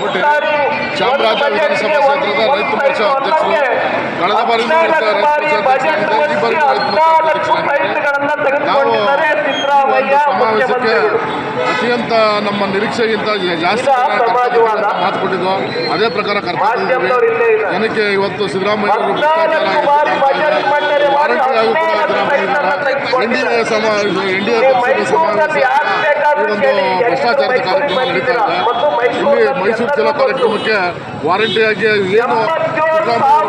ಕೋಟೆ ಚಾಮರಾಜ ವಿಧಾನಸಭಾ ಕ್ಷೇತ್ರದ ರೈತ ಮೋರ್ಚಾ ಅಧ್ಯಕ್ಷರು. ಕಳೆದ ಬಾರಿ ಈ ಬಾರಿ ನಾವು ಸಮಾವೇಶಕ್ಕೆ ಅತ್ಯಂತ ನಮ್ಮ ನಿರೀಕ್ಷೆಗಿಂತ ಜಾಸ್ತಿ ಮಾತು ಕೊಟ್ಟಿದ್ದು. ಅದೇ ಪ್ರಕಾರ ಕರ್ತವ್ಯ ಜನಕ್ಕೆ ಇವತ್ತು ಸಿದ್ದರಾಮಯ್ಯ ವಾರಂಟಿಯಾಗೂ ಕೂಡ ಎನ್ಡಿಎ ಒಂದು ಭ್ರಷ್ಟಾಚಾರದ ಕಾರ್ಯಕ್ರಮ ನಡೀತಾ ಇದೆ. ಇಲ್ಲಿ ಮೈಸೂರು ಜಿಲ್ಲಾ ಕಾರ್ಯಕ್ರಮಕ್ಕೆ ವಾರಂಟಿಯಾಗಿ ಏನು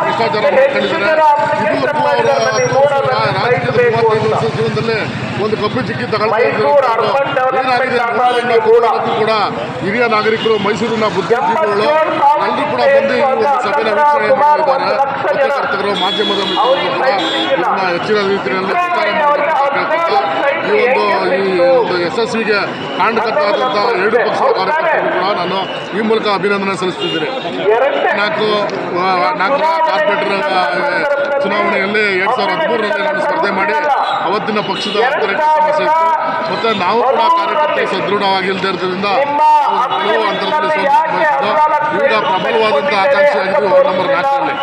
ಭ್ರಷ್ಟಾಚಾರ ಮಾಡ್ಕೊಂಡಿದ್ದಾರೆ, ಇದುವರೆಗೂ ಅವರ ರಾಜಕೀಯದ 35 ವರ್ಷದ ಜೀವನದಲ್ಲಿ ಒಂದು ಕಪ್ಪು ಚಿಕ್ಕಿ ತಗೊಳ್ಬೇಕು. ಏನಾಗಿದೆ ಕೂಡ ಹಿರಿಯ ನಾಗರಿಕರು, ಮೈಸೂರಿನ ಬುದ್ಧಿಜೀವಿಗಳು ಎಲ್ಲರೂ ಕೂಡ ಬಂದು ಈ ಒಂದು ಸಭೆಯ ವೀಕ್ಷಣೆ ಮಾಡಿದ್ದಾರೆ. ಪತ್ರಕರ್ತರು, ಮಾಧ್ಯಮದ ಮಿತ್ರರು ಕೂಡ ಇದನ್ನ ಹೆಚ್ಚಿನ ರೀತಿಯಲ್ಲಿ ಪ್ರಚಾರ ಮಾಡಬೇಕು. ಈ ಒಂದು ಯಶಸ್ವಿಗೆ ಕಾರಣಕರ್ತಾದಂಥ 2 ಪಕ್ಷದ ಕಾರ್ಯಕರ್ತರು ಕೂಡ ನಾನು ಈ ಮೂಲಕ ಅಭಿನಂದನೆ ಸಲ್ಲಿಸುತ್ತಿದ್ದೇನೆ. 4 ಕಾರ್ಪೊರೇಟರ್ ಚುನಾವಣೆಯಲ್ಲಿ 2013ರಲ್ಲಿ ನಾನು ಸ್ಪರ್ಧೆ ಮಾಡಿ ಅವತ್ತಿನ ಪಕ್ಷದ ಆಂತರಿಕ ಸಮಸ್ಯೆ ಇತ್ತು. ಮತ್ತು ನಾವು ಕೂಡ ಕಾರ್ಯಕರ್ತರು ಸದೃಢವಾಗಿಲ್ಲದೆ ಇರೋದ್ರಿಂದ ಕೆಲವು ಹಂತದಲ್ಲಿ ಸೋಲಿಸಿದ್ದು. ಈಗ ಪ್ರಬಲವಾದಂಥ ಆಕಾಂಕ್ಷೆಯಾಗಿದ್ದು ವಾರ್ಡ್ ನಂಬರ್ 4ರಲ್ಲಿ.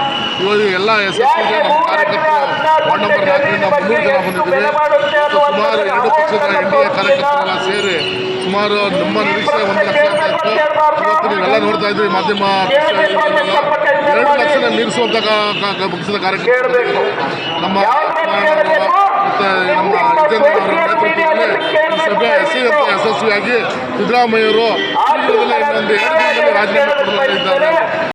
ಇವಾಗ ಎಲ್ಲ ಯಶಸ್ವಿಗೆ ನಮ್ಮ ಕಾರ್ಯಕರ್ತರು ವಾರ್ಡ್ ನಂಬರ್ 4ರಿಂದ 300 ಜನ ಬಂದಿದ್ದೀವಿ. ಸುಮಾರು 2 ಪಕ್ಷದ ಎನ್ಡಿಎ ಕಾರ್ಯಕರ್ತರೆಲ್ಲ ಸೇರಿ ಸುಮಾರು ನಮ್ಮ ನಿರೀಕ್ಷೆ 1 ಲಕ್ಷ ಅಂತ ಇತ್ತು. ಇವತ್ತು ನೀವೆಲ್ಲ ನೋಡ್ತಾ ಇದ್ವಿ ಮಾಧ್ಯಮ 2 ಲಕ್ಷ ಮೀರಿಸುವಂಥ ಪಕ್ಷದ ಕಾರ್ಯಕರ್ತರು ನಮ್ಮ ಮತ್ತು ನಮ್ಮ ವಿಜೇಂದ್ರ ಅವರ ನೇತೃತ್ವದಲ್ಲಿ ಈ ಸಭೆ ಯಶಸ್ವಿಯಾಗಿ ಸಿದ್ದರಾಮಯ್ಯವರು ಇನ್ನೊಂದು 2 ದಿನದಲ್ಲಿ ರಾಜೀನಾಮೆ ಕೊಡಲಿದ್ದಾರೆ.